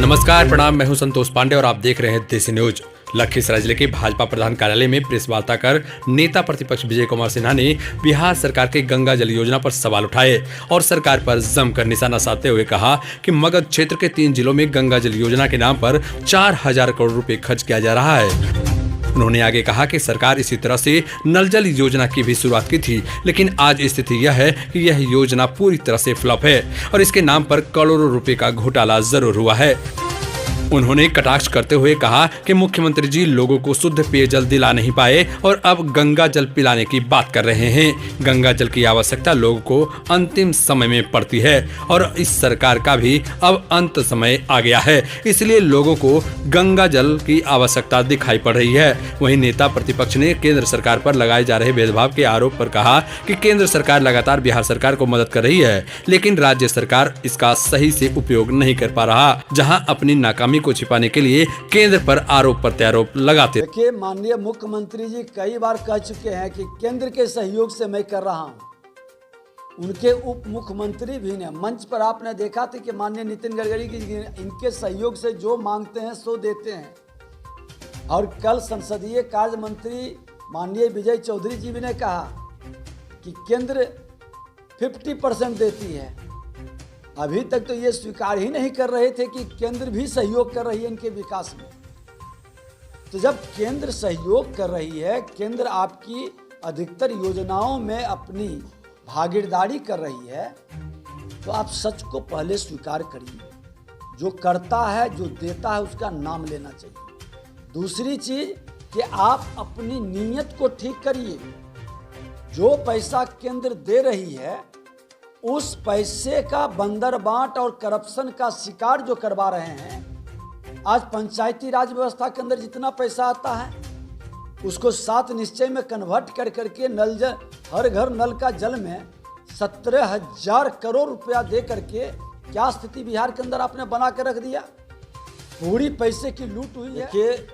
नमस्कार, प्रणाम। मैं हूं संतोष पांडे और आप देख रहे हैं देसी न्यूज। लखीसराय जिले के भाजपा प्रधान कार्यालय में प्रेस वार्ता कर नेता प्रतिपक्ष विजय कुमार सिन्हा ने बिहार सरकार के गंगा जल योजना पर सवाल उठाए और सरकार पर जमकर निशाना साधते हुए कहा कि मगध क्षेत्र के 3 जिलों में गंगा जल योजना के नाम पर 4000 करोड़ रुपए खर्च किया जा रहा है। उन्होंने आगे कहा कि सरकार इसी तरह से नल जल योजना की भी शुरुआत की थी, लेकिन आज स्थिति यह है कि यह योजना पूरी तरह से फ्लॉप है और इसके नाम पर करोड़ों रुपए का घोटाला जरूर हुआ है। उन्होंने कटाक्ष करते हुए कहा कि मुख्यमंत्री जी लोगों को शुद्ध पेयजल दिला नहीं पाए और अब गंगा जल पिलाने की बात कर रहे हैं। गंगा जल की आवश्यकता लोगों को अंतिम समय में पड़ती है और इस सरकार का भी अब अंत समय आ गया है, इसलिए लोगों को गंगा जल की आवश्यकता दिखाई पड़ रही है। वहीं नेता प्रतिपक्ष ने केंद्र सरकार पर लगाए जा रहे भेदभाव के आरोप पर कहा कि केंद्र सरकार लगातार बिहार सरकार को मदद कर रही है, लेकिन राज्य सरकार इसका सही से उपयोग नहीं कर पा रहा, जहां अपनी नाकामी को छिपाने के लिए केंद्र पर आरोप प्रत्यारोप लगाते। देखिए, माननीय मुख्यमंत्री जी कई बार कह चुके हैं कि केंद्र के सहयोग से मैं कर रहा हूं। उनके उप मुख्यमंत्री भी ने मंच पर आपने देखा था कि माननीय नितिन गडकरी की इनके सहयोग से जो मांगते हैं सो देते हैं। और कल संसदीय कार्य मंत्री माननीय विजय चौधरी जी भी ने कहा कि केंद्र 50% देती है। अभी तक तो ये स्वीकार ही नहीं कर रहे थे कि केंद्र भी सहयोग कर रही है इनके विकास में। तो जब केंद्र सहयोग कर रही है, केंद्र आपकी अधिकतर योजनाओं में अपनी भागीदारी कर रही है, तो आप सच को पहले स्वीकार करिए। जो करता है, जो देता है, उसका नाम लेना चाहिए। दूसरी चीज कि आप अपनी नीयत को ठीक करिए। जो पैसा केंद्र दे रही है, उस पैसे का बंदरबांट और करप्शन का शिकार जो करवा रहे हैं। आज पंचायती राज व्यवस्था के अंदर जितना पैसा आता है, उसको 7 निश्चय में कन्वर्ट कर करके नल जल, हर घर नल का जल में 17,000 करोड़ रुपया दे करके क्या स्थिति बिहार के अंदर आपने बना कर रख दिया। पूरी पैसे की लूट हुई है कि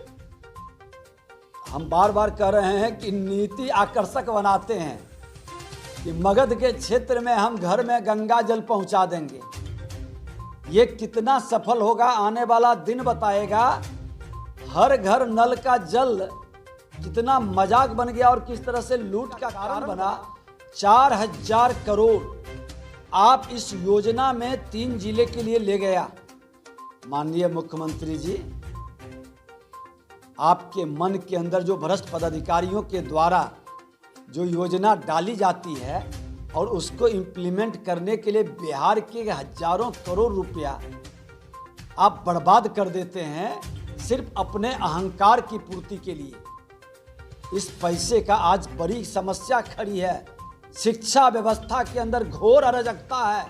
हम बार बार कह रहे हैं कि नीति आकर्षक बनाते हैं कि मगध के क्षेत्र में हम घर में गंगा जल पहुंचा देंगे। ये कितना सफल होगा आने वाला दिन बताएगा। हर घर नल का जल कितना मजाक बन गया और किस तरह से लूट का कारण बना। 4000 करोड़ आप इस योजना में 3 जिले के लिए ले गया। माननीय मुख्यमंत्री जी, आपके मन के अंदर जो भ्रष्ट पदाधिकारियों के द्वारा जो योजना डाली जाती है और उसको इम्प्लीमेंट करने के लिए बिहार के हजारों करोड़ रुपया आप बर्बाद कर देते हैं सिर्फ अपने अहंकार की पूर्ति के लिए। इस पैसे का आज बड़ी समस्या खड़ी है। शिक्षा व्यवस्था के अंदर घोर अराजकता है,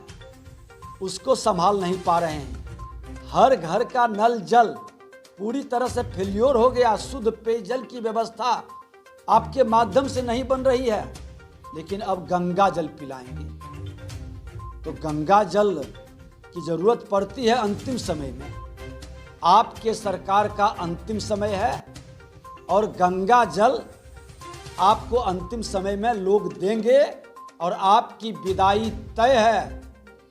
उसको संभाल नहीं पा रहे हैं। हर घर का नल जल पूरी तरह से फेल्योर हो गया। शुद्ध पेयजल की व्यवस्था आपके माध्यम से नहीं बन रही है, लेकिन अब गंगा जल पिलाएंगे। तो गंगा जल की जरूरत पड़ती है अंतिम समय में। आपके सरकार का अंतिम समय है और गंगा जल आपको अंतिम समय में लोग देंगे और आपकी विदाई तय है।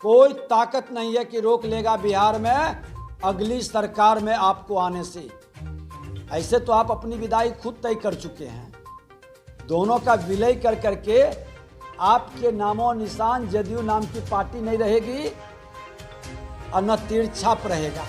कोई ताकत नहीं है कि रोक लेगा बिहार में अगली सरकार में आपको आने से। ऐसे तो आप अपनी विदाई खुद तय कर चुके हैं। दोनों का विलय कर करके आपके नामों निशान जदयू नाम की पार्टी नहीं रहेगी और न तीर छाप रहेगा।